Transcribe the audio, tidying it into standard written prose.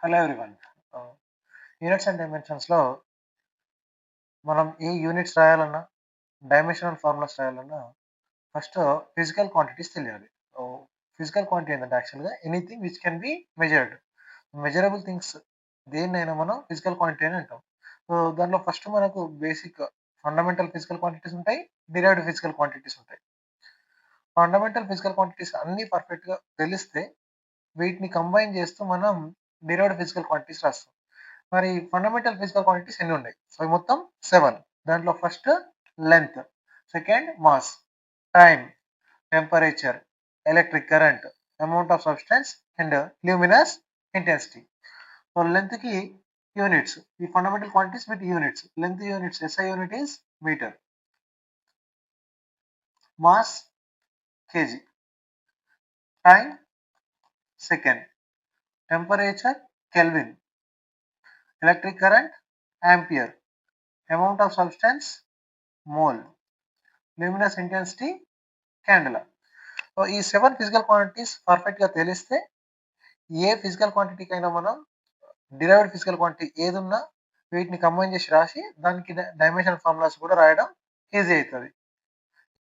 Hello everyone. Ah, units and డైమెన్షన్స్‌లో మనం ఏ యూనిట్స్ రాయాలన్నా, డైమెన్షనల్ ఫార్ములాస్ రాయాలన్నా ఫస్ట్ ఫిజికల్ క్వాంటిటీస్ తెలియాలి. ఫిజికల్ క్వాంటిటీ ఏంటంటే యాక్చువల్‌గా anything which can be measured. Measurable things దేన్నైనా మనం ఫిజికల్ క్వాంటిటీ అని అంటాం. దాంట్లో ఫస్ట్ మనకు బేసిక్ ఫండమెంటల్ ఫిజికల్ క్వాంటిటీస్ ఉంటాయి. డిరైవ్డ్ ఫిజికల్ క్వాంటిటీస్ ఉంటాయి. ఫండమెంటల్ ఫిజికల్ క్వాంటిటీస్ అన్నీ పర్ఫెక్ట్‌గా తెలిస్తే వీటిని కంబైన్ చేస్తూ మనం డిరైవ్డ్ ఫిజికల్ క్వాంటిటీస్ రాస్తాం. మరి ఫండమెంటల్ ఫిజికల్ క్వాంటిటీస్ ఎన్ని ఉన్నాయి? సో మొత్తం 7. దాంట్లో first length, second mass, time, temperature, electric current, amount of substance and luminous intensity. So length కి యూనిట్స్, ఈ fundamental quantities with units. Length units SI unit is metre, mass kg, time second, temperature kelvin, electric current ampere, amount of substance mole, luminous intensity candela. So ఈ 7 physical quantities పర్ఫెక్ట్‌గా తెలిస్తే ఏ physical క్వాంటిటీకైనా మనం derived physical quantity ఏదున్నా వీటిని combine చేసి రాసి దానికి dimensional formulas కూడా రాయడం ఈజీ అయితది.